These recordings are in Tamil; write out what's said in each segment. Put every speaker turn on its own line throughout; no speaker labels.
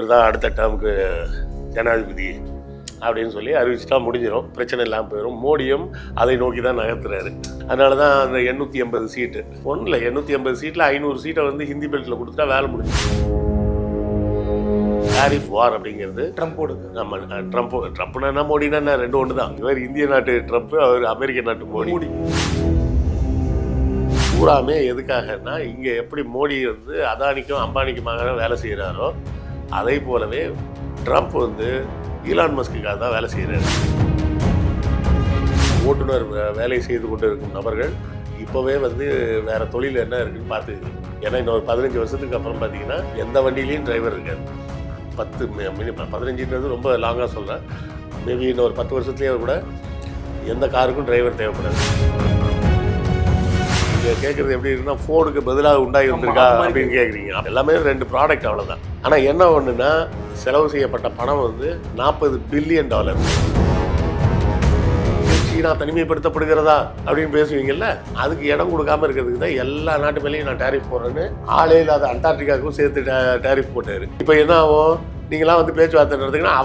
இவர் தான் அடுத்த டேர்முக்கு ஜனாதிபதி அப்படின்னு சொல்லி அறிவிச்சிட்டா முடிஞ்சிடும், பிரச்சனை இல்லாமல் போயிடும். மோடியும் அதை நோக்கி தான் நகர்த்துறாரு. அதனால தான் அந்த 880 சீட்டு ஒன்றும் இல்லை, 880 சீட்டில் 500 சீட்டை வந்து ஹிந்தி பெல்ட்டில் கொடுத்துட்டா வேலை முடிஞ்சிடும். டாரிஃப் வார் அப்படிங்கிறது
ட்ரம்போடு.
நம்ம ட்ரம்ப்னா மோடினா ரெண்டு ஒன்று தான். இவர் இந்திய நாட்டு ட்ரம்ப், அவர் அமெரிக்க நாட்டு மோடி. பூராமே எதுக்காகனா, இங்கே எப்படி மோடி வந்து அதானிக்கும் அம்பானிக்குமாக வேலை செய்கிறாரோ அதே போலவே ட்ரம்ப் வந்து ஈலான் மஸ்குக்காக தான் வேலை செய்கிறாரு. ஓட்டுநர் வேலை செய்து கொண்டு இருக்கும் நபர்கள் இப்போவே வந்து வேறு தொழில் என்ன இருக்குன்னு பார்த்துக்குது. ஏன்னா இன்னொரு 15 வருஷத்துக்கு அப்புறம் பார்த்தீங்கன்னா எந்த வண்டியிலையும் டிரைவர் இருக்காது. 15ன்றது ரொம்ப லாங்காக சொல்கிறேன். மேபி இன்னொரு 10 வருஷத்துலேயே கூட எந்த காருக்கும் டிரைவர் தேவைப்படாது. நீங்கள் கேட்குறது எப்படி இருக்குன்னா, ஃபோனுக்கு பதிலாக உண்டாகி வந்திருக்கா அப்படின்னு கேட்குறீங்க. எல்லாமே 2 ப்ராடக்ட் அவ்வளோதான். ஆனால் என்ன ஒன்றுனா, செலவு செய்யப்பட்ட பணம் வந்து $40 பில்லியன். சீனா தனிமைப்படுத்தப்படுகிறதா அப்படின்னு பேசுவீங்கல்ல, அதுக்கு இடம் கொடுக்காம இருக்கிறதுக்கு தான் எல்லா நாட்டு மேலேயும் நான் டேரிஃப் போடுறேன்னு ஆளே இல்லாத அண்டார்டிகாவுக்கும் சேர்த்து டேரிஃப் போட்டாரு. இப்போ என்ன ஆகும், நீங்களாம் வந்து பேச்சுவார்த்தை நடத்துங்கன்னா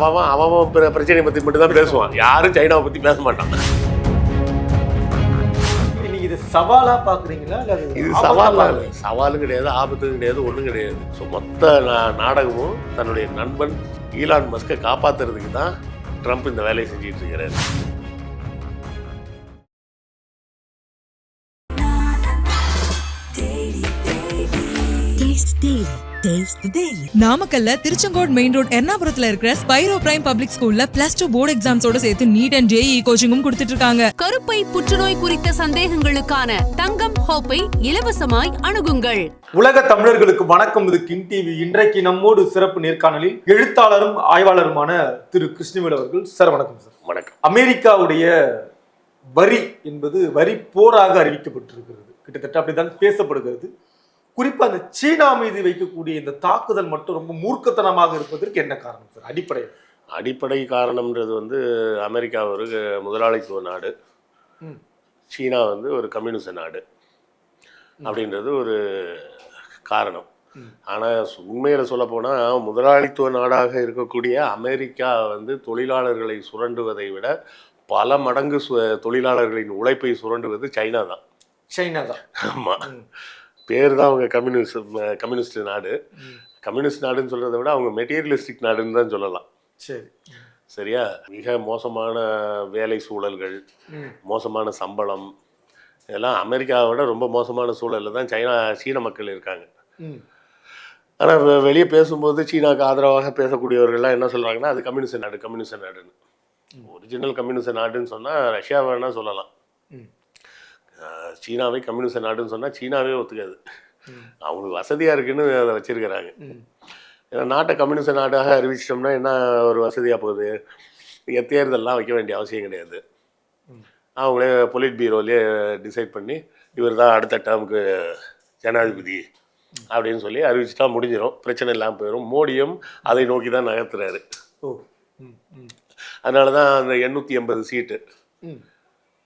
அவன் பிரச்சனையை பற்றி மட்டும் தான் பேசுவான், யாரும் சைனாவை பற்றி பேச மாட்டாங்க.
இது சவாலா பார்க்குறீங்களா?
இது சவாலும் கிடையாது, ஆபத்தும் கிடையாது, ஒன்றும் கிடையாது. ஸோ மொத்த நாடகமும் தன்னுடைய நண்பன் ஈலான் மஸ்கை காப்பாற்றுறதுக்கு தான் ட்ரம்ப் இந்த வேலையை செஞ்சுட்டு இருக்கிறாரு.
நாமக்கல்ல திருச்செங்கோடு மெயின் ரோட் எர்ணாபுரத்துல இருக்கிற ஸ்பைரோ பிரைம் பப்ளிக் ஸ்கூல்ல +2 போர்டு எக்ஸாம்ஸோட சேர்த்து நீட் அண்ட் JEE கோச்சிங்கும் கொடுத்துட்டு இருக்காங்க.
கருப்பை புற்றுநோய் குறித்த சந்தேகங்களுக்கான தங்கம் ஹோப்பை இலவசமாய் அணுகுங்கள்.
உலக தமிழர்களுக்கு வணக்கம். இது கிங் டிவி. இன்றைக்கு நம்மோடு சிறப்பு நேர்காணலில் எழுத்தாளரும் ஆய்வாளருமான திரு கிருஷ்ணவேல் அவர்கள். சார் வணக்கம். சார்
வணக்கம்.
அமெரிக்காவுடைய வரி என்பது வரி போராக அறிவிக்கப்பட்டிருக்கிறது, கிட்டத்தட்ட அப்படிதான் பேசப்படுகிறது. குறிப்பா அந்த சீனா மீது வைக்கக்கூடிய இந்த தாக்குதல் மட்டும் ரொம்ப மூர்க்கத்தனமாக இருப்பதற்கு என்ன காரணம் சார்?
அடிப்படை காரணம்ன்றது வந்து அமெரிக்கா ஒரு முதலாளித்துவ நாடு, சீனா வந்து ஒரு கம்யூனிச நாடு அப்படின்றது ஒரு காரணம். ஆனால் உண்மையில் சொல்ல போனால் முதலாளித்துவ நாடாக இருக்கக்கூடிய அமெரிக்கா வந்து தொழிலாளர்களை சுரண்டுவதை விட பல மடங்கு தொழிலாளர்களின் உழைப்பை சுரண்டுவது சைனா தான். ஆமாம், பேர் தான் அவங்க கம்யூனிஸ்ட் நாடு. கம்யூனிஸ்ட் நாடுன்னு சொல்கிறத விட அவங்க மெட்டீரியலிஸ்டிக் நாடுன்னு தான் சொல்லலாம். சரியா? மிக மோசமான வேலை சூழல்கள், மோசமான சம்பளம், இதெல்லாம் அமெரிக்காவை விட ரொம்ப மோசமான சூழலில் தான் சீன மக்கள் இருக்காங்க. ஆனால் வெளியே பேசும்போது சீனாவுக்கு ஆதரவாக பேசக்கூடியவர்கள்லாம் என்ன சொல்கிறாங்கன்னா, அது கம்யூனிஸ்ட் நாடுன்னு. ஒரிஜினல் கம்யூனிஸ்ட் நாடுன்னு சொன்னால் ரஷ்யா வேணால் சொல்லலாம். சீனாவை கம்யூனிஸ்ட் நாடுன்னு சொன்னால் சீனாவே ஒத்துக்காது. அவங்களுக்கு வசதியாக இருக்குன்னு அதை வச்சுருக்கிறாங்க. ஏன்னா நாட்டை கம்யூனிஸ்ட் நாடாக அறிவிச்சிட்டோம்னா என்ன ஒரு வசதியாக போகுது? தேர்தலெலாம் வைக்க வேண்டிய அவசியம் கிடையாது. அவங்களே பொலிட் பீரோலேயே டிசைட் பண்ணி இவர் தான் அடுத்த டேர்முக்கு ஜனாதிபதி அப்படின்னு சொல்லி அறிவிச்சிட்டா முடிஞ்சிடும், பிரச்சனை இல்லாமல் போயிடும். மோடியும் அதை நோக்கி தான் நகர்த்துறாரு. அதனால தான் அந்த 880 சீட்டு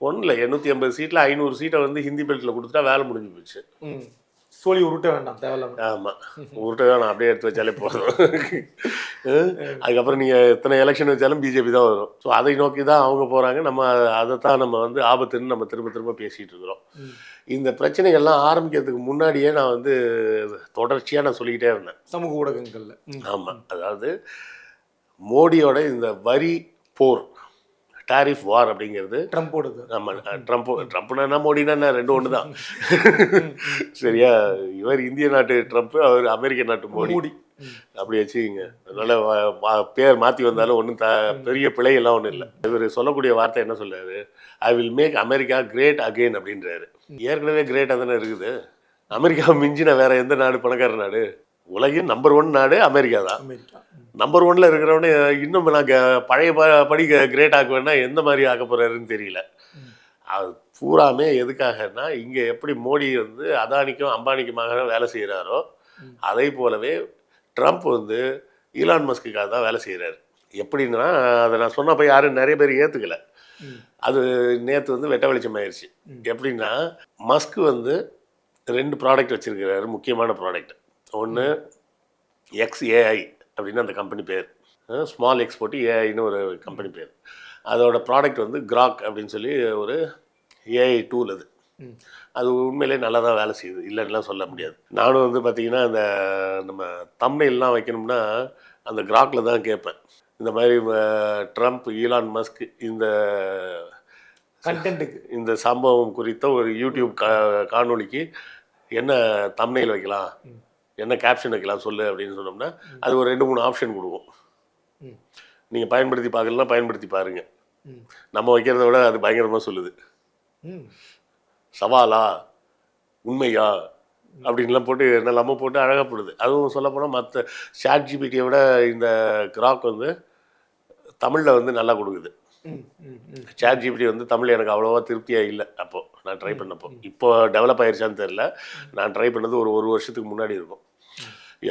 ஒன்றும் இல்லை, 880 சீட்டில் 500 சீட்டை வந்து ஹிந்தி பெல்ட்டில் கொடுத்துட்டா வேலை முடிஞ்சு போச்சு.
சொல்லி உருட்ட வேண்டாம், தேவையில்ல.
ஆமாம், உருட்ட வேணாம், அப்படியே எடுத்து வச்சாலே போதும். அதுக்கப்புறம் நீங்கள் எத்தனை எலெக்ஷன் வச்சாலும் பிஜேபி தான் வரும். ஸோ அதை நோக்கி தான் அவங்க போகிறாங்க. நம்ம அதைத்தான் நம்ம வந்து ஆபத்துன்னு நம்ம திரும்ப பேசிகிட்டு இருக்கிறோம். இந்த பிரச்சனைகள்லாம் ஆரம்பிக்கிறதுக்கு முன்னாடியே நான் வந்து தொடர்ச்சியாக நான் சொல்லிக்கிட்டே இருந்தேன்
சமூக ஊடகங்களில்.
ஆமாம், அதாவது மோடியோட இந்த வரி போர், டாரிஃப் வார் அப்படிங்கிறது
ட்ரம்போடு.
நம்ம ட்ரம்ப்னா மோடினா ரெண்டு ஒன்று தான். சரியா? இவர் இந்திய நாட்டு ட்ரம்ப், அவர் அமெரிக்க நாட்டு மோடி. அப்படி வச்சுக்கிங்க. அதனால பேர் மாற்றி வந்தாலும் ஒன்றும் பெரிய பிழையெல்லாம் ஒன்றும் இல்லை. இவர் சொல்லக்கூடிய வார்த்தை என்ன சொல்றாரு? I will make America great again அப்படின்றாரு. ஏற்கனவே கிரேட்டாக தானே இருக்குது. அமெரிக்கா மிஞ்சின வேற எந்த நாடு பணக்கார நாடு? உலகின் நம்பர் 1 நாடு அமெரிக்கா தான். நம்பர் 1ல் இருக்கிறவனே இன்னும் நாங்கள் பழைய படி கிரேட் ஆக்குவேன்னா எந்த மாதிரி ஆக்க போகிறாருன்னு தெரியல. அது பூராமே எதுக்காகனா, இங்கே எப்படி மோடி வந்து அதானிக்கும் அம்பானிக்குமாக வேலை செய்கிறாரோ அதே போலவே ட்ரம்ப் வந்து ஈலான் மஸ்குக்காக தான் வேலை செய்கிறாரு. எப்படின்னா, அதை நான் சொன்னப்போ யாரும் நிறைய பேர் ஏற்றுக்கலை. அது நேற்று வந்து வெட்ட வெளிச்சம் ஆயிடுச்சு. எப்படின்னா, மஸ்க் வந்து 2 ப்ராடக்ட் வச்சுருக்கிறாரு, முக்கியமான ப்ராடக்ட். ஒன்று XAI அப்படின்னு அந்த கம்பெனி பேர். ஸ்மால் எக்ஸ்போர்ட் ஏஐன்னு ஒரு கம்பெனி பேர். அதோட ப்ராடக்ட் வந்து கிராக் அப்படின்னு சொல்லி ஒரு ஏஐ டூல் அது. அது உண்மையிலே நல்லா தான் வேலை செய்யுது, இல்லைன்னுலாம் சொல்ல முடியாது. நானும் வந்து பார்த்தீங்கன்னா அந்த நம்ம தம்ப்நெயில்லாம் வைக்கணும்னா அந்த கிராக்கில் தான் கேட்பேன். இந்த மாதிரி ட்ரம்ப், ஈலான் மஸ்க் இந்த
கண்டென்ட்டுக்கு
இந்த சம்பவம் குறித்த ஒரு யூடியூப் காணொளிக்கு என்ன தம்ப்நெயில் வைக்கலாம், என்ன கேப்ஷன் வைக்கலாம் சொல்லு அப்படின்னு சொன்னோம்னா அது ஒரு 2-3 ஆப்ஷன் கொடுக்கும். நீங்கள் பயன்படுத்தி பார்க்கலாம், பயன்படுத்தி பாருங்கள். நம்ம வைக்கிறத விட அது பயங்கரமாக சொல்லுது. சவாலா, உண்மையா அப்படின்லாம் போட்டு என்னெல்லாமோ போட்டு அழகாக போடுது. அதுவும் சொல்லப்போனால் மற்ற ChatGPT விட இந்த கிராக் வந்து தமிழில் வந்து நல்லா கொடுக்குது. ChatGPT வந்து தமிழ் எனக்கு அவ்வளோவா திருப்தியாக இல்லை அப்போது நான் ட்ரை பண்ணப்போ. இப்போ டெவலப் ஆயிடுச்சான்னு தெரில. நான் ட்ரை பண்ணது ஒரு வருஷத்துக்கு முன்னாடி இருக்கும்.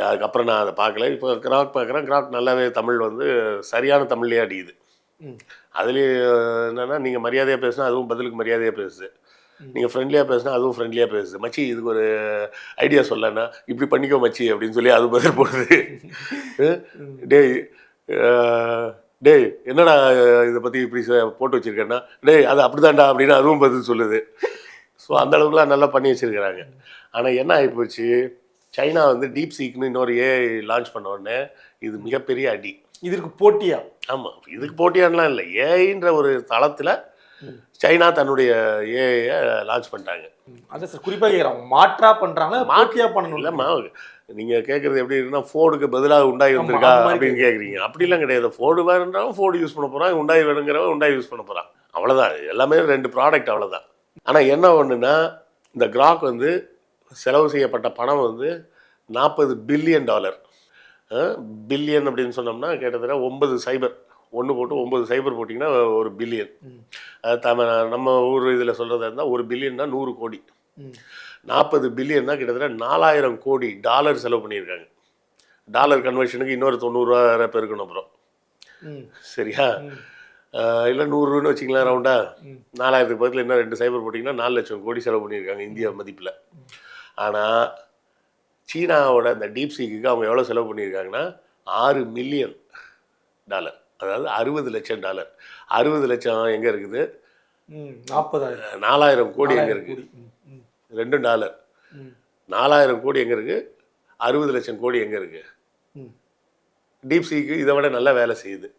அதுக்கப்புறம் நான் அதை பார்க்கல. இப்போ கிராக் பார்க்குறேன். கிராக் நல்லாவே தமிழ் வந்து சரியான தமிழ்லேயே அடிக்குது. அதுலேயும் என்னென்னா நீங்கள் மரியாதையாக பேசுனா அதுவும் பதிலுக்கு மரியாதையாக பேசுது. நீங்கள் ஃப்ரெண்ட்லியாக பேசுனா அதுவும் ஃப்ரெண்ட்லியாக பேசுது. மச்சி இதுக்கு ஒரு ஐடியா சொல்லனா இப்படி பண்ணிக்கோ மச்சி அப்படின்னு சொல்லி அது பதில் போடுது. டேய் என்னடா இதை பற்றி இப்படி போட்டு வச்சுருக்கேன்னா டேய் அது அப்படிதான்டா அப்படின்னு அதுவும் பதில் சொல்லுது. ஸோ அந்த அளவுக்குலாம் நல்லா பண்ணி வச்சுருக்கிறாங்க. ஆனால் என்ன ஆகிப்போச்சு, சைனா வந்து டீப் சீக்னு இன்னொரு ஏஐ லான்ச் பண்ண உடனே இது மிகப்பெரிய அடி.
இதற்கு போட்டியா?
ஆமாம், இதுக்கு போட்டியானலாம் இல்லை. ஏஐன்ற ஒரு தளத்தில் சைனா தன்னுடைய ஏஐயை லான்ச் பண்ணிட்டாங்க.
அதான் சார் குறிப்பாக கேட்குறாங்க, மாற்றா பண்ணுறாங்களா மாற்றியா பண்ணணும்?
இல்லைம்மா, நீங்கள் கேட்குறது எப்படி இருக்குன்னா ஃபோர்டுக்கு பதிலாக உண்டாய் வந்திருக்கா அப்படின்னு கேட்குறீங்க. அப்படிலாம் கிடையாது. ஃபோர்டு வேணுன்றாலும் ஃபோர்டு யூஸ் பண்ண போகிறான், உண்டாய் வேணுங்கிறவன் உண்டாய் யூஸ் பண்ண போகிறான். அவ்வளோதான், எல்லாமே 2 ப்ராடக்ட் அவ்வளோதான். ஆனால் என்ன ஒன்றுனா இந்த கிராக் வந்து செலவு செய்யப்பட்ட பணம் வந்து $40 பில்லியன். பில்லியன் அப்படின்னு சொன்னோம்னா கிட்டத்தட்ட 9 சைபர், 1 போட்டு 9 சைபர் போட்டிங்கன்னா ஒரு பில்லியன். நம்ம ஊர் இதில் சொல்கிறதா இருந்தால் ஒரு பில்லியன்னா 100 கோடி. 40 பில்லியன்னா கிட்டத்தட்ட 4000 கோடி டாலர் செலவு பண்ணியிருக்காங்க. டாலர் கன்வர்ஷனுக்கு இன்னொரு 90 ரூபா பெருக்கணும் அப்புறம். சரியா? இல்லை 100 வச்சிங்களேன் ரவுண்டா. 4000க்கு பதில் இன்னும் 2 சைபர் போட்டிங்கன்னா 4 லட்சம் கோடி செலவு பண்ணியிருக்காங்க இந்தியா மதிப்பில். ஆனால் சீனாவோட அந்த டீப் சீக்கு அவங்க எவ்வளோ செலவு பண்ணியிருக்காங்கன்னா $6 மில்லியன். அதாவது $60 லட்சம். 60 லட்சம் எங்கே இருக்குது? 4000 கோடி எங்கே இருக்குது? 2 டாலர். 4000 கோடி எங்கே இருக்குது? 60 லட்சம் கோடி எங்கே இருக்குது? டீப் சீக்கு இதை விட நல்லா வேலை செய்யுது.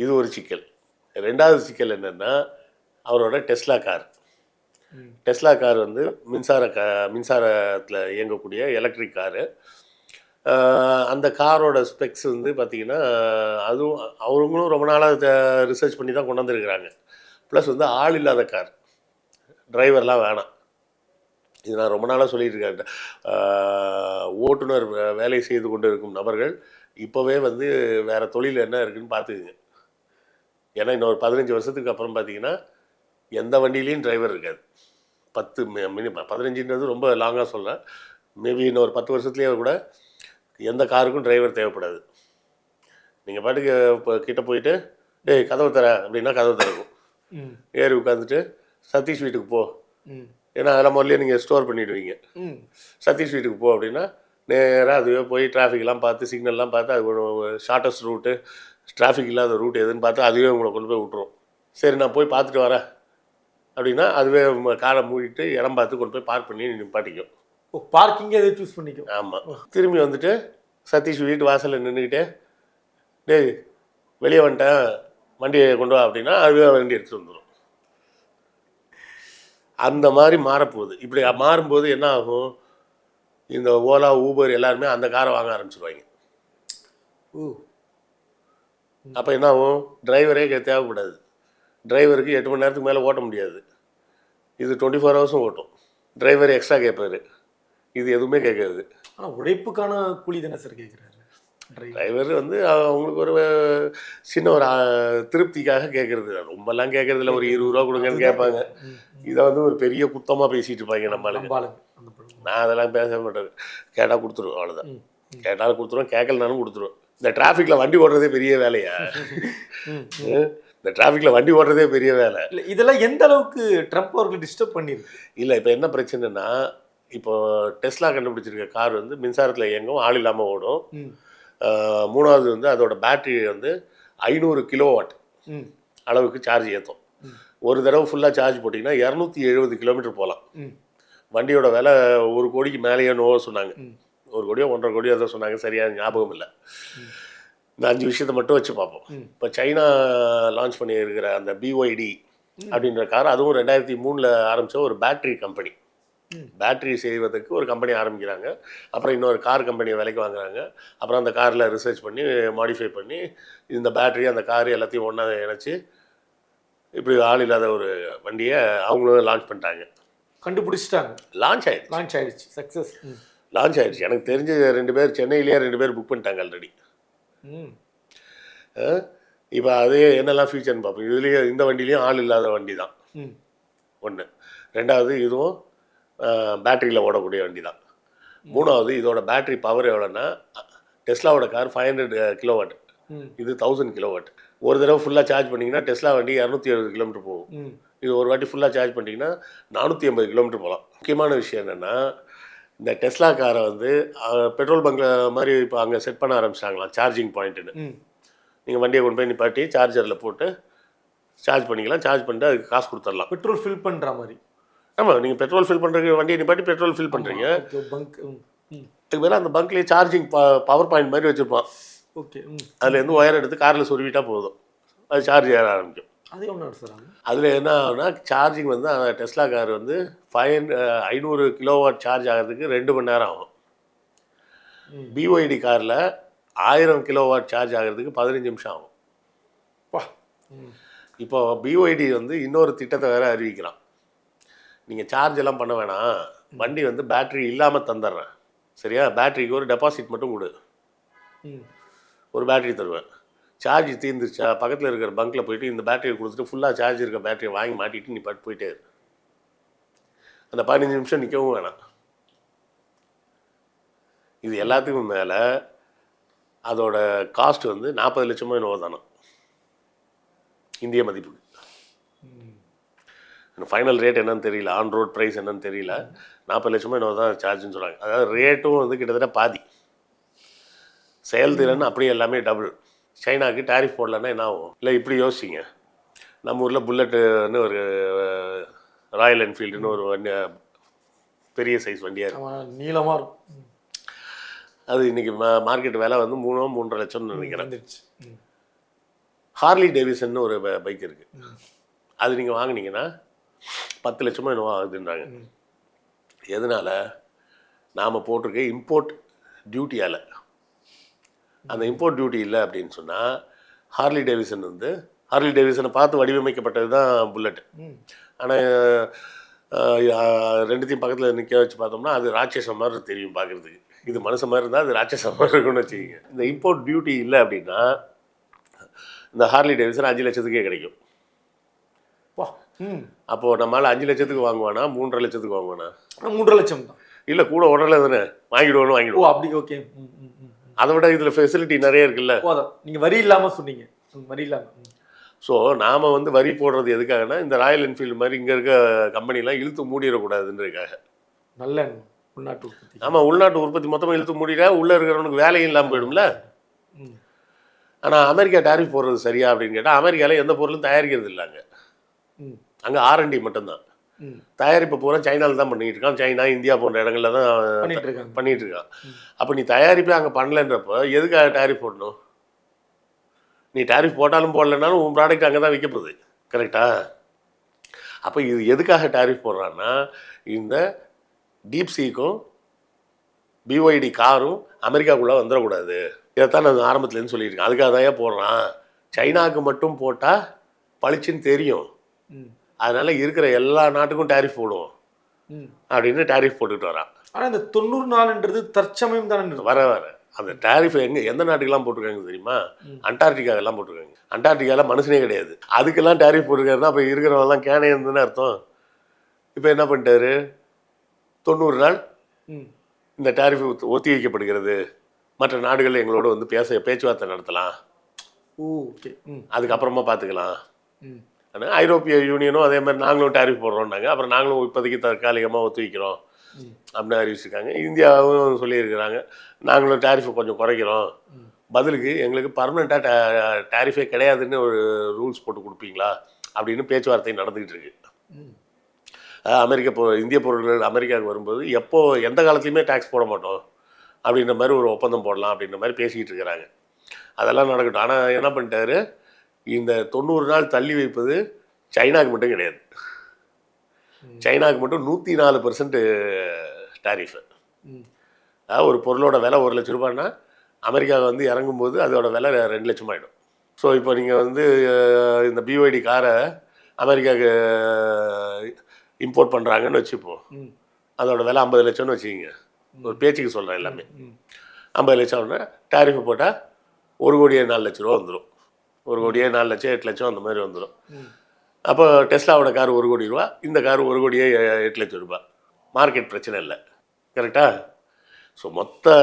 இது ஒரு சிக்கல். 2வது சிக்கல் என்னென்னா அவரோட டெஸ்லா கார் வந்து மின்சாரத்தில் இயங்கக்கூடிய எலக்ட்ரிக் காரு. அந்த காரோட ஸ்பெக்ஸ் வந்து பார்த்திங்கன்னா அதுவும் அவங்களும் ரொம்ப நாளாக ரிசர்ச் பண்ணி தான் கொண்டு வந்திருக்கிறாங்க. ப்ளஸ் வந்து ஆள் இல்லாத கார், டிரைவர்லாம் வேணாம். இது நான் ரொம்ப நாளாக சொல்லிட்டு இருக்கேன். ஓட்டுநர் வேலை செய்து கொண்டு இருக்கும் நபர்கள் இப்போவே வந்து வேறு தொழில் என்ன இருக்குதுன்னு பார்த்துக்குங்க. ஏன்னா இன்னொரு 15 வருஷத்துக்கு அப்புறம் பார்த்தீங்கன்னா எந்த வண்டியிலையும் டிரைவர் இருக்காது. 15ன்றது ரொம்ப லாங்காக சொல்கிறேன். மேபி இன்னொரு 10 வருஷத்துலேயே கூட எந்த காருக்கும் டிரைவர் தேவைப்படாது. நீங்கள் பாட்டுக்கு இப்போ கிட்டே போயிட்டு டேய் கதவு தர அப்படின்னா கதவு திறக்கும். ஏறி உட்காந்துட்டு சதீஷ் வீட்டுக்கு போ, ஏன்னா அதெல்லாம் முதல்ல நீங்கள் ஸ்டோர் பண்ணிவிடுவீங்க. சதீஷ் வீட்டுக்கு போ அப்படின்னா நேராக அதுவே போய் டிராஃபிக்லாம் பார்த்து சிக்னல்லாம் பார்த்து அது ஒரு ஷார்ட்டஸ்ட் ரூட்டு, டிராஃபிக் இல்லாத ரூட் எதுன்னு பார்த்து அதுவே உங்களை கொண்டு போய் விட்ருவோம். சரி நான் போய் பார்த்துட்டு வரேன் அப்படின்னா அதுவே காரை மூடிட்டு இடம் பார்த்து கொண்டு போய் பார்க் பண்ணி நிப்பாட்டிக்கும்.
பார்க்கிங்கே எதை சூஸ் பண்ணிக்கும்.
ஆமாம். திரும்பி வந்துட்டு சதீஷ் வீட்டு வாசலில் நின்றுக்கிட்டே டேய் வெளியே வந்துட்டேன் வண்டியை கொண்டு வா அப்படின்னா அதுவே வண்டி எடுத்துகிட்டு வந்துடும். அந்த மாதிரி மாறப்போகுது. இப்படி மாறும்போது என்ன ஆகும், இந்த ஓலா ஊபர் எல்லாருமே அந்த காரை வாங்க ஆரம்பிச்சிடுவாங்க. அப்போ என்ன ஆகும், டிரைவரே தேவைப்படாது. டிரைவருக்கு 8 மணி நேரத்துக்கு மேலே ஓட்ட முடியாது. இது 24 ஹவர்ஸும் ஓட்டும். டிரைவர் எக்ஸ்ட்ரா கேட்பாரு, இது எதுவுமே கேட்காது.
ஆனால் உழைப்புக்கான கூலி தானே சார் கேட்குறாரு
டிரைவர் வந்து அவங்களுக்கு ஒரு சின்ன ஒரு திருப்திக்காக கேட்குறது. ரொம்பலாம் கேட்குறதில்ல, ஒரு 20 ரூபா கொடுங்கன்னு கேட்பாங்க. இதை வந்து ஒரு பெரிய குத்தமாக பேசிகிட்டு இருப்பாங்க நம்மளுக்கு. நான் அதெல்லாம் பேச மாட்டேன். கேட்டால் கொடுத்துருவோம், அவ்வளோதான். கேட்டாலும் கொடுத்துருவோம், கேட்கலனாலும் கொடுத்துருவோம். இந்த டிராஃபிக்கில் வண்டி ஓடுறதே பெரிய வேலையா? இந்த டிராஃபிக்கில் வண்டி ஓடுறதே பெரிய வேலை.
இல்லை இதெல்லாம் எந்த அளவுக்கு ட்ரம்ப் அவர்கள் டிஸ்டர்ப் பண்ணியிருக்கு?
இல்லை இப்போ என்ன பிரச்சனைனா இப்போ டெஸ்லா கண்டுபிடிச்சிருக்க கார் வந்து மின்சாரத்தில் இயங்கும், ஆள் இல்லாமல் ஓடும்.
ம்.
மூணாவது வந்து அதோட பேட்டரி வந்து 500 கிலோவாட்
ம்.
அளவுக்கு சார்ஜ் ஏற்றும். ஒரு தடவை ஃபுல்லாக சார்ஜ் போட்டிங்கன்னா 270 கிலோமீட்டர் போகலாம்.
ம்.
வண்டியோட விலை 1 கோடிக்கு மேலேயே சொன்னாங்க.
ம்.
1 கோடியோ 1.5 கோடியோ தான் சொன்னாங்க, சரியாக ஞாபகம் இல்லை. இந்த 5 விஷயத்தை மட்டும் வச்சு பார்ப்போம். இப்போ சைனா லான்ச் பண்ணியிருக்கிற அந்த BYD அப்படின்ற கார், அதுவும் 2003 ஆரம்பித்த ஒரு பேட்டரி கம்பெனி. பேட்டரி செய்வதற்கு ஒரு கம்பெனி ஆரம்பிக்கிறாங்க. அப்புறம் இன்னொரு கார் கம்பெனியை விலைக்கு வாங்குறாங்க. அப்புறம் அந்த காரில் ரிசர்ச் பண்ணி மாடிஃபை பண்ணி இந்த பேட்டரி அந்த கார் எல்லாத்தையும் ஒன்றா இணைச்சி இப்படி ஆள் இல்லாத ஒரு வண்டியை அவங்களும் லான்ச் பண்ணிட்டாங்க.
கண்டுபிடிச்சிட்டாங்க.
லான்ச்
ஆயிடுச்சு சக்ஸஸ்.
லான்ச் ஆயிடுச்சு. எனக்கு தெரிஞ்ச 2 பேர் சென்னையிலேயே 2 பேர் புக் பண்ணிட்டாங்க ஆல்ரெடி. இப்போ அதே என்னெல்லாம் ஃபியூச்சர்னு பார்ப்போம். இதுலேயே இந்த வண்டிலையும் ஆள் இல்லாத வண்டி தான் ஒன்று. ரெண்டாவது இதுவும் பேட்டரியில் ஓடக்கூடிய வண்டி தான். மூணாவது இதோட பேட்டரி பவர் எவ்வளோன்னா, டெஸ்லாவோட கார் 500 கிலோவாட், இது 1000 கிலோவாட். ஒரு தடவை ஃபுல்லாக சார்ஜ் பண்ணிங்கன்னா டெஸ்லா வண்டி 270 கிலோமீட்டர் போகும். இது ஒரு வாட்டி ஃபுல்லாக சார்ஜ் பண்ணிட்டீங்கன்னா 480 கிலோமீட்டர் போகலாம். முக்கியமான விஷயம் என்னென்னா, இந்த டெஸ்லா காரை வந்து பெட்ரோல் பங்கில் மாதிரி இப்போ அங்கே செட் பண்ண ஆரம்பிச்சிட்டாங்களாம் சார்ஜிங் பாயிண்ட்டுன்னு. நீங்கள் வண்டியை கொண்டு போய் நிப்பாட்டி சார்ஜரில் போட்டு சார்ஜ் பண்ணிக்கலாம். சார்ஜ் பண்ணிட்டு அதுக்கு காசு கொடுத்துடலாம்.
பெட்ரோல் ஃபில் பண்ணுற மாதிரி.
ஆமாம், நீங்கள் பெட்ரோல் ஃபில் பண்ணுறதுக்கு வண்டியை நிப்பாட்டி பெட்ரோல் ஃபில் பண்ணுறீங்க. அதுக்கு மேலே அந்த பங்க்லேயே சார்ஜிங் பவர் பாயிண்ட் மாதிரி வச்சுருப்பான்.
ஓகே.
அதுலேருந்து ஒயர் எடுத்து காரில் சொருவிட்டா போதும், அது சார்ஜ் ஏற ஆரம்பிக்கும்.
அது ஒன்று சார்.
அதில் என்ன ஆகுனா, சார்ஜிங் வந்து அந்த டெஸ்லா கார் வந்து 500 கிலோவாட் சார்ஜ் ஆகிறதுக்கு 2 மணி நேரம் ஆகும். BYD காரில் 1000 கிலோவாட் சார்ஜ் ஆகிறதுக்கு 15 நிமிஷம் ஆகும். இப்போ BYD வந்து இன்னொரு திட்டத்தை வேறு அறிவிக்கிறான். நீங்கள் சார்ஜ் எல்லாம் பண்ண வேணாம், வண்டி வந்து பேட்ரி இல்லாமல் தந்துடுறேன், சரியா? பேட்டரிக்கு ஒரு டெபாசிட் மட்டும் கொடு, ஒரு பேட்டரி தருவேன். சார்ஜ் தீர்ந்துருச்சா பக்கத்தில் இருக்கிற பங்க்கில் போயிட்டு இந்த பேட்டரியை கொடுத்துட்டு ஃபுல்லாக சார்ஜ் இருக்க பேட்டரியை வாங்கி மாட்டிட்டு நீ பாட்டு போயிட்டே இரு. அந்த 15 நிமிஷம் நிற்கவும் வேணாம். இது எல்லாத்துக்கும் மேலே அதோட காஸ்ட் வந்து 40 லட்சமோ என்னவோ தானே இந்திய மதிப்புக்கு. ஃபைனல் ரேட் என்னன்னு தெரியல, ஆன் ரோட் ப்ரைஸ் என்னன்னு தெரியல. 40 லட்சமோ என்னவோ தான் சார்ஜுன்னு சொல்கிறாங்க. அதாவது ரேட்டும் வந்து கிட்டத்தட்ட பாதி, செயல்திறன் அப்படியே எல்லாமே டபுள். சைனாவுக்கு டேரிஃப் போடலன்னா என்ன ஆகும்? இல்லை இப்படி யோசிச்சிங்க, நம்ம ஊரில் புல்லட்டுன்னு ஒரு ராயல் என்ஃபீல்டுன்னு ஒரு வண்டி, பெரிய சைஸ் வண்டியாக இருக்கும்,
நீளமாக இருக்கும்.
அது இன்றைக்கி மார்க்கெட் விலை வந்து 3-3.5 லட்சம்னு நினைக்கிறேன். ஹார்லி டேவிசன்னு ஒரு பைக் இருக்குது, அது நீங்கள் வாங்கினீங்கன்னா 10 லட்சமோ என்னவோ ஆகுதுன்றாங்க. எதனால்? நாம் போட்டிருக்க இம்போர்ட் டியூட்டியால். அந்த இம்போர்ட் டியூட்டி இல்லை அப்படின்னு சொன்னால், ஹார்லி டேவிசன் வந்து ஹார்லி டேவிசனை பார்த்து வடிவமைக்கப்பட்டது தான் புல்லட். ஆனால் ரெண்டுத்தையும் பக்கத்தில் நிற்க வச்சு பார்த்தோம்னா அது ராட்சசம் மாதிரி தெரியும் பார்க்குறதுக்கு. இது மனுஷன் மாதிரி இருந்தால் அது ராட்சசம் மாதிரி இருக்குன்னு வச்சுக்கிங்க. இந்த இம்போர்ட் டியூட்டி இல்லை அப்படின்னா இந்த ஹார்லி டேவிசன் 5 லட்சத்துக்கே கிடைக்கும். அப்போது நம்மளால் 5 லட்சத்துக்கு வாங்குவானா 3.5 லட்சத்துக்கு வாங்குவானா?
3.5 லட்சம் தான். இல்லை
கூட உடனே தானே வாங்கிடுவோம்.
அப்படி ஓகே.
அதை விட இதில் ஃபெசிலிட்டி நிறைய இருக்குல்ல.
நீங்கள் வரி இல்லாமல் சொன்னீங்க, வரி இல்லாமல்.
ஸோ நாம் வந்து வரி போடுறது எதுக்காகனா, இந்த ராயல் என்ஃபீல்டு மாதிரி இங்கே இருக்க கம்பெனிலாம் இழுத்து மூடிடக்கூடாதுன்றதுக்காக.
நல்ல உள்நாட்டு உற்பத்தி.
ஆமாம், உள்நாட்டு உற்பத்தி மொத்தமாக இழுத்து மூடிட்டா உள்ளே இருக்கிறவனுக்கு வேலையும் இல்லாமல் போயிடும்ல. ஆனால் அமெரிக்கா டேரிஃப் போடுறது சரியா அப்படின்னு கேட்டால், அமெரிக்காவில் எந்த பொருளும் தயாரிக்கிறது இல்லைங்க. அங்கே R&D மட்டும்தான். தயாரிப்பு பூரா சைனாவில் தான் பண்ணிகிட்டு இருக்கான். சைனா, இந்தியா போன்ற இடங்கள்ல தான் பண்ணிகிட்டு இருக்கான். அப்போ நீ தயாரிப்பே அங்கே பண்ணலன்றப்போ எதுக்காக டேரிஃப் போடணும்? நீ டேரிஃப் போட்டாலும் போடலைனாலும் உன் ப்ராடக்ட் அங்கே தான் விற்க போகுது, கரெக்டா? அப்போ இது எதுக்காக டேரிஃப் போடுறான்னா, இந்த டீப்சீக்கும் BYD காரும் அமெரிக்காவுக்குள்ளே வந்துடக்கூடாது. இதைத்தான் நான் ஆரம்பத்துலேருந்து சொல்லியிருக்கேன். அதுக்காக தான் ஏன் போடுறான், சைனாவுக்கு மட்டும் போட்டால் பளிச்சுன்னு தெரியும், அதனால் இருக்கிற எல்லா நாட்டுக்கும் டேரிஃப் போடுவோம் அப்படின்னு டேரிஃப் போட்டுக்கிட்டு வரான்.
ஆனால் இந்த 90 நாளுன்றது தற்சமயம் தானே
வர அந்த டேரிஃப் எந்த நாட்டுக்கெல்லாம் போட்டிருக்காங்க தெரியுமா? அண்டார்டிகாவெல்லாம் போட்டிருக்காங்க. அண்டார்டிகாவில் மனுஷனே கிடையாது, அதுக்கெல்லாம் டேரிஃப் போட்டிருக்காருன்னா அப்போ இருக்கிறவங்கலாம் கேனே இருந்துன்னு அர்த்தம். இப்போ என்ன பண்ணிட்டாரு, 90 நாள் இந்த டேரிஃப் ஒத்தி வைக்கப்படுகிறது, மற்ற நாடுகள் எங்களோட வந்து பேச்சுவார்த்தை நடத்தலாம்,
ஓகே,
அதுக்கப்புறமா பார்த்துக்கலாம். ஆனால் ஐரோப்பிய யூனியனும் அதே மாதிரி நாங்களும் டேரிஃப் போடுறோம்னாங்க. அப்புறம் நாங்களும் இப்போதைக்கு தற்காலிகமாக ஒத்து வைக்கிறோம் அப்படின்னு அறிவிச்சிருக்காங்க. இந்தியாவும் சொல்லியிருக்கிறாங்க, நாங்களும் டேரிஃபை கொஞ்சம் குறைக்கிறோம், பதிலுக்கு எங்களுக்கு பர்மனெண்ட்டாக டேரிஃபே கிடையாதுன்னு ஒரு ரூல்ஸ் போட்டு கொடுப்பீங்களா அப்படின்னு பேச்சுவார்த்தை நடந்துக்கிட்டு இருக்கு. இந்திய பொருட்கள் அமெரிக்காவுக்கு வரும்போது எந்த காலத்துலையுமே டேக்ஸ் போட மாட்டோம் அப்படின்ற மாதிரி ஒரு ஒப்பந்தம் போடலாம் அப்படின்ற மாதிரி பேசிக்கிட்டு இருக்கிறாங்க. அதெல்லாம் நடக்கட்டும். ஆனால் என்ன பண்ணிட்டாரு, இந்த 90 நாள் தள்ளி வைப்பது சைனாவுக்கு மட்டும் கிடையாது, சைனாவுக்கு மட்டும் 104% டேரிஃபு. ஒரு பொருளோட விலை 1 லட்ச ரூபான்னா அமெரிக்காவை வந்து இறங்கும்போது அதோட விலை 2 லட்சம் ஆகிடும். ஸோ இப்போ நீங்கள் வந்து இந்த பிஒய்டி காரை அமெரிக்காவுக்கு இம்போர்ட் பண்ணுறாங்கன்னு வச்சுப்போம், அதோட விலை 50 லட்சம்னு வச்சுக்கிங்க, ஒரு பேச்சுக்கு சொல்கிறேன் எல்லாமே. 50 லட்சம்னா டேரிஃபு போட்டால் 1,04,00,000 ரூபா வந்துடும். 1,04,00,000 8 லட்சம் அந்த மாதிரி வந்துடும். அப்போ டெஸ்லாவோட கார் 1 கோடி ரூபா, இந்த கார் 1,08 லட்சம் ரூபா. மார்க்கெட் பிரச்சனை இல்லை, கரெக்டாக? ஸோ மொத்த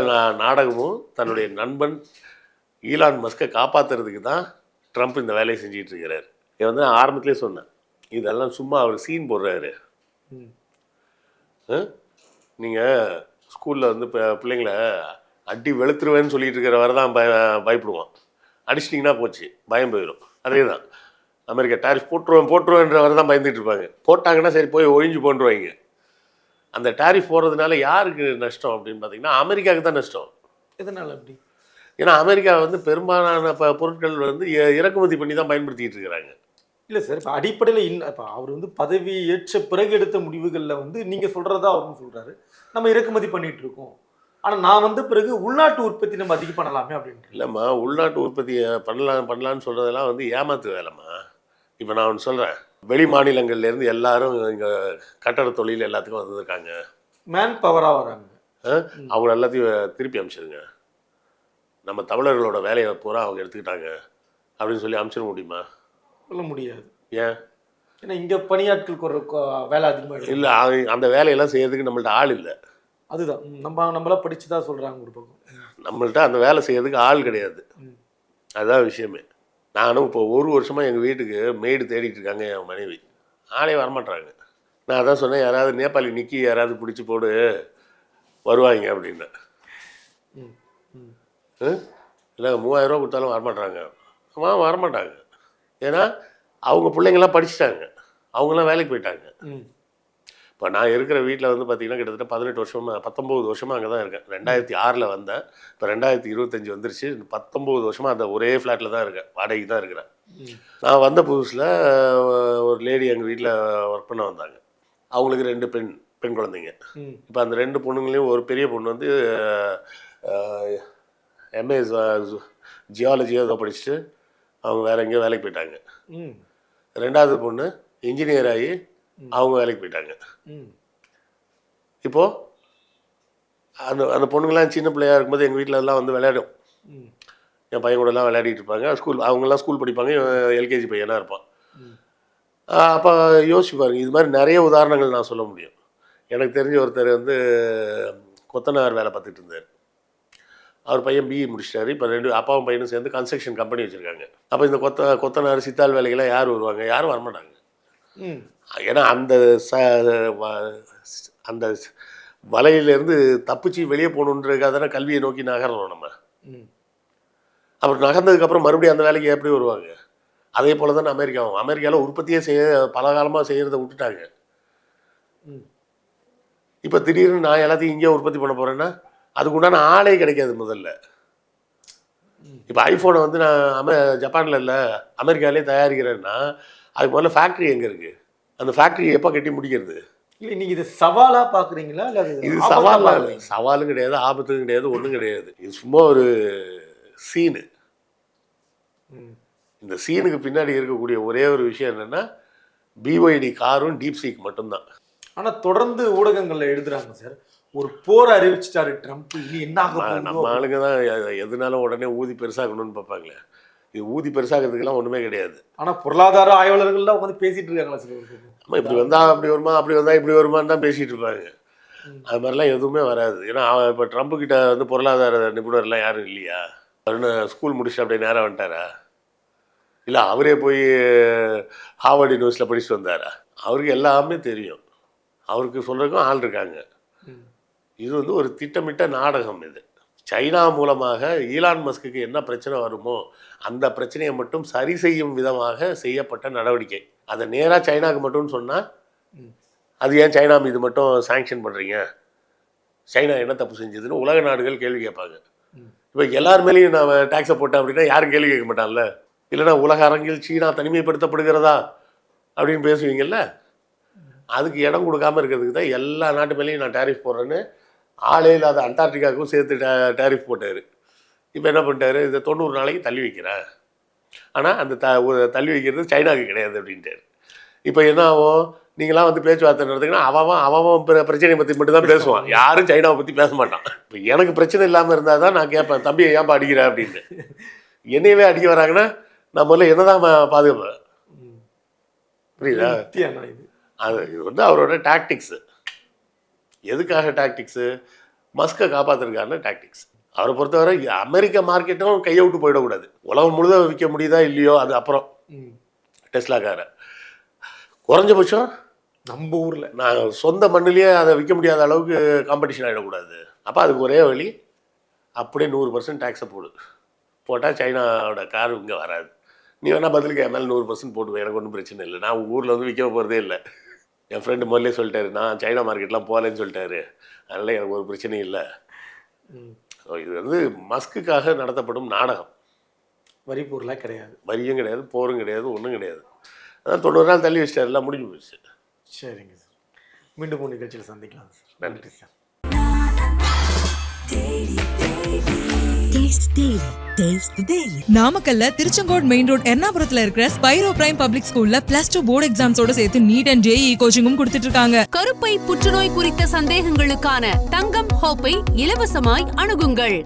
நாடகமும் தன்னுடைய நண்பன் ஈலான் மஸ்கை காப்பாற்றுறதுக்கு தான் ட்ரம்ப் இந்த வேலையை செஞ்சுட்டு இருக்கிறார். இதை வந்து நான் ஆரம்பத்திலே சொன்னேன், இதெல்லாம் சும்மா அவர் சீன் போடுறாரு. நீங்கள் ஸ்கூலில் வந்து இப்போ பிள்ளைங்களை அடி வெளுத்துருவேன்னு சொல்லிட்டு இருக்கிற வரை தான் பயப்படுவான். அடிச்சிட்டிங்கன்னா போச்சு, பயம் போயிடும். அதே தான் அமெரிக்கா டேரிஃப் போட்டுருவேன்ற வரை தான் பயந்துட்டு இருப்பாங்க. போட்டாங்கன்னா சரி போய் ஒழிஞ்சு போட்டுருவாங்க. அந்த டேரிஃப் போடுறதுனால யாருக்கு நஷ்டம் அப்படின்னு பார்த்தீங்கன்னா அமெரிக்காவுக்கு தான் நஷ்டம்.
எதனால் அப்படி?
ஏன்னா அமெரிக்கா வந்து பெரும்பாலான பொருட்கள் வந்து இறக்குமதி பண்ணி தான் பயன்படுத்திக்கிட்டு இருக்கிறாங்க.
இல்லை சார், இப்போ அடிப்படையில் இப்போ அவர் வந்து பதவி ஏற்ற பிறகு எடுத்த முடிவுகளில் வந்து நீங்கள் சொல்கிறதா அவரும் சொல்கிறாரு, நம்ம இறக்குமதி பண்ணிகிட்டு இருக்கோம், ஆனால் நான் வந்து பிறகு உள்நாட்டு உற்பத்தி நம்ம அதிகம் பண்ணலாமே அப்படின்ட்டு.
இல்லைம்மா, உள்நாட்டு உற்பத்தியை பண்ணலான்னு சொல்கிறதெல்லாம் வந்து ஏமாத்து வேலைம்மா. இப்போ நான் ஒன்று சொல்கிறேன், வெளி மாநிலங்கள்லேருந்து எல்லாரும் இங்கே கட்டட தொழில் எல்லாத்துக்கும் வந்திருக்காங்க,
மேன் பவராக வராங்க.
அவங்க எல்லாத்தையும் திருப்பி அனுப்பிச்சிருங்க, நம்ம தமிழர்களோட வேலையை பூரா அவங்க எடுத்துக்கிட்டாங்க அப்படின்னு சொல்லி அனுப்பிச்சிட முடியுமா?
சொல்ல முடியாது.
ஏன்?
ஏன்னா இங்கே பணியாட்களுக்கு ஒரு வேலை அதிகமாக
இல்லை, அந்த வேலையெல்லாம் செய்யறதுக்கு நம்மள்ட்ட ஆள் இல்லை.
அதுதான் நம்மளா படித்து தான் சொல்கிறாங்க ஒரு பக்கம்.
நம்மள்ட்ட அந்த வேலை செய்யறதுக்கு ஆள் கிடையாது, அதுதான் விஷயமே. நானும் இப்போ 1 வருஷமாக எங்கள் வீட்டுக்கு மெய்டு தேடிட்டு இருக்காங்க என் மனைவி, ஆளே வரமாட்டாங்க. நான் அதான் சொன்னேன், யாராவது நேபாளி நிக்கி யாராவது பிடிச்சி போடு வருவாங்க அப்படின்னு. இல்லை 3000 ரூபா கொடுத்தாலும் வரமாட்டாங்க. வரமாட்டாங்க. ஏன்னா அவங்க பிள்ளைங்கள்லாம் படிச்சுட்டாங்க, அவங்களாம் வேலைக்கு போயிட்டாங்க. இப்போ நான் இருக்கிற வீட்டில் வந்து பார்த்திங்கன்னா கிட்டத்தட்ட 19 வருஷமாக அங்கே தான் இருக்கேன். 2006 வந்தேன், இப்போ 2025 வந்துருச்சு. 19 வருஷமாக அந்த ஒரே ஃப்ளாட்டில் தான் இருக்கேன், வாடகைக்கு தான் இருக்கிறேன். நான் வந்த புதுசில் ஒரு லேடி எங்கள் வீட்டில் ஒர்க் பண்ண வந்தாங்க. அவங்களுக்கு 2 பெண் குழந்தைங்க. இப்போ அந்த 2 பொண்ணுங்களையும் ஒரு பெரிய பொண்ணு வந்து எம்ஏ ஜியாலஜியோ ஏதோ படிச்சுட்டு அவங்க வேறு எங்கேயோ வேலைக்கு போயிட்டாங்க. 2வது பொண்ணு இன்ஜினியர் ஆகி அவங்க வேலைக்கு போயிட்டாங்க. இப்போது அந்த பொண்ணுங்கள்லாம் சின்ன பிள்ளையாக இருக்கும்போது எங்கள் வீட்டில் எல்லாம் வந்து விளையாடும், என் பையன் கூடலாம் விளையாடிட்டு இருப்பாங்க. அவங்கெல்லாம் ஸ்கூல் படிப்பாங்க, எல்கேஜி பையனாக இருப்பான். அப்போ யோசிச்சு பாருங்க, இது மாதிரி நிறைய உதாரணங்கள் நான் சொல்ல முடியும். எனக்கு தெரிஞ்ச ஒருத்தர் வந்து கொத்தனார் வேலை பார்த்துட்டு இருந்தார். அவர் பையன் பிஇ முடிச்சிட்டாரு. இப்போ 2 அப்பாவும் பையனும் சேர்ந்து கன்ஸ்ட்ரக்ஷன் கம்பெனி வச்சுருக்காங்க. அப்போ இந்த கொத்தனார் சித்தாள் வேலைக்கெல்லாம் யார் வருவாங்க? யாரும் வரமாட்டாங்க. ஏன்னா அந்த வலையிலேருந்து தப்பிச்சு வெளியே போகணுன்றதுக்காக தானே கல்வியை நோக்கி நகரணும் நம்ம. அப்புறம் நகர்ந்ததுக்கப்புறம் மறுபடியும் அந்த வேலைக்கு எப்படி வருவாங்க? அதே போல் தானே அமெரிக்காவில் உற்பத்தியே பல காலமாக செய்கிறத விட்டுட்டாங்க. இப்போ திடீர்னு நான் எல்லாத்தையும் இங்கே உற்பத்தி பண்ண போகிறேன்னா அதுக்கு உண்டான ஆளே கிடைக்காது முதல்ல. இப்போ ஐஃபோனை வந்து நான் ஜப்பானில் இல்லை அமெரிக்காவிலே தயாரிக்கிறேன்னா அதுக்கு முதல்ல ஃபேக்ட்ரி எங்கே இருக்குது? அந்த ஃபேக்ட்ரி எப்போ கட்டி முடிக்கிறது?
இல்லை, நீங்கள் இது சவாலாக பார்க்குறீங்களா? இல்லை
இது சவாலாக இல்லை, சவாலும் கிடையாது, ஆபத்தும் கிடையாது, ஒன்றும் கிடையாது. இது சும்மா ஒரு சீனு. இந்த சீனுக்கு பின்னாடி இருக்கக்கூடிய ஒரே ஒரு விஷயம் என்னென்னா பிஒய்டி காரும் டீப்சீக் மட்டும்தான்.
ஆனால் தொடர்ந்து ஊடகங்களில் எழுதுறாங்க சார், ஒரு போர் அறிவிச்சிட்டாரு ட்ரம்ப், இனி என்ன ஆகும்?
நம்ம ஆளுங்க தான் எதுனாலும் உடனே ஊதி பெருசாகணும்னு பார்ப்பாங்களே. இது ஊதி பெருசாகிறதுக்கெல்லாம் ஒன்றுமே கிடையாது. ஆனால் பொருளாதார ஆய்வாளர்கள்லாம் உட்காந்து பேசிகிட்டு இருக்காங்களா சார்? ஆமாம், இப்படி வந்தால் அப்படி வருமா, அப்படி வந்தால் இப்படி வருமானு தான் பேசிகிட்டு இருப்பாங்க. அது மாதிரிலாம் எதுவுமே வராது. ஏன்னா இப்போ ட்ரம்ப் கிட்ட வந்து பொருளாதார நிபுணர்லாம் யாரும் இல்லையா? அவருன்னு ஸ்கூல் முடிச்சுட்டு அப்படியே நேராக வந்துட்டாரா? இல்லை அவரே போய் ஹார்வர்ட் யூனிவர்சிட்டியில் படிச்சுட்டு வந்தாரா? அவருக்கு எல்லாமே தெரியும், அவருக்கு சொல்கிறதுக்கும் ஆள் இருக்காங்க. இது வந்து ஒரு திட்டமிட்ட நாடகம். இது சைனா மூலமாக ஈலான் மஸ்குக்கு என்ன பிரச்சனை வருமோ அந்த பிரச்சனையை மட்டும் சரி செய்யும் விதமாக செய்யப்பட்ட நடவடிக்கை. அதை நேராக சைனாவுக்கு மட்டும் சொன்னால் அது ஏன் சைனா மீது மட்டும் சாங்ஷன் பண்ணுறீங்க, சைனா என்ன தப்பு செஞ்சதுன்னு உலக நாடுகள் கேள்வி கேட்பாங்க. இப்போ எல்லார் மேலேயும் நான் டேக்ஸை போட்டேன் அப்படின்னா யாரும் கேள்வி கேட்க மாட்டான்ல. இல்லைனா உலக அரங்கில் சீனா தனிமைப்படுத்தப்படுகிறதா அப்படின்னு பேசுவீங்கல்ல, அதுக்கு இடம் கொடுக்காமல் இருக்கிறதுக்கு தான் எல்லா நாட்டு மேலேயும் நான் டேரிஃப் போடுறேன்னு ஆளே இல்லாத அண்டார்டிகாவுக்கும் சேர்த்து டேரிஃப் போட்டார். இப்போ என்ன பண்ணிட்டாரு, இதை 90 நாளைக்கு தள்ளி வைக்கிறேன், ஆனால் அந்த தள்ளி வைக்கிறது சைனாவுக்கு கிடையாது அப்படின்ட்டார். இப்போ என்ன ஆகும், நீங்களாம் வந்து பேச்சுவார்த்தை நடத்துங்கன்னா அவன் பிரச்சனையை பற்றி மட்டும் தான் பேசுவான், யாரும் சைனாவை பற்றி பேச மாட்டான். இப்போ எனக்கு பிரச்சனை இல்லாமல் இருந்தால் தான் நான் கேட்பேன், தம்பியை ஏன்பா அடிக்கிறேன் அப்படின்னு. என்னையவே அடிக்க வராங்கன்னா நான் முதல்ல என்ன தான் பாதுகாப்பேன். புரியுதா? இது வந்து அவரோட டாக்டிக்ஸு. எதுக்காக டாக்டிக்ஸு? மஸ்கை காப்பாற்றுறதுக்கான டாக்டிக்ஸ். அவரை பொறுத்தவரை அமெரிக்க மார்க்கெட்டும் கையை விட்டு போயிடக்கூடாது. உலகம் முழுதாக விற்க முடியுதா இல்லையோ அது அப்புறம். டெஸ்லா காரை குறைஞ்சபட்சம்
நம்ம ஊரில்
நான் சொந்த மண்ணிலேயே அதை விற்க முடியாத அளவுக்கு காம்படிஷன் ஆகிடக்கூடாது. அப்போ அதுக்கு ஒரே வழி, அப்படியே 100% டேக்ஸை போட்டால் சைனாவோட கார் இங்கே வராது. நீ வேணால் பதிலுக்கு என் மேலே 100% போட்டு, எனக்கு ஒன்றும் பிரச்சனை இல்லை, நான் உங்கள் ஊரில் வந்து விற்க போகிறதே இல்லை. என் ஃப்ரெண்டு முதல்லே சொல்லிட்டாரு, நான் சைனா மார்க்கெட்லாம் போகலன்னு சொல்லிட்டாரு, அதனால் எனக்கு ஒரு பிரச்சனையும் இல்லை. இது வந்து மஸ்குக்காக நடத்தப்படும் நாடகம்.
வரி பொருளாக கிடையாது,
வரியும் கிடையாது, போரும் கிடையாது, ஒன்றும் கிடையாது. அதான் 90 நாள் தள்ளி வச்சிட்டாரு, எல்லாம் முடிஞ்சு போயிடுச்சு.
சரிங்க சார், மீண்டும் ஒரு நிகழ்ச்சியில் சந்திக்கலாம் சார்.
நன்றி
சார்.
நாமக்கல்ல திருச்செங்கோடு மெயின் ரோட் எர்ணாபுரத்துல இருக்கிற ஸ்பைரோ பிரைம் பப்ளிக் ஸ்கூல்ல +2 போர்டு எக்ஸாம்ஸோட சேர்த்து நீட் அண்ட் JEE கோச்சிங்கும் கொடுத்துட்டு இருக்காங்க.
கருப்பை புற்றுநோய் குறித்த சந்தேகங்களுக்கான தங்கம் ஹோப்பை இலவசமாய் அணுகுங்கள்.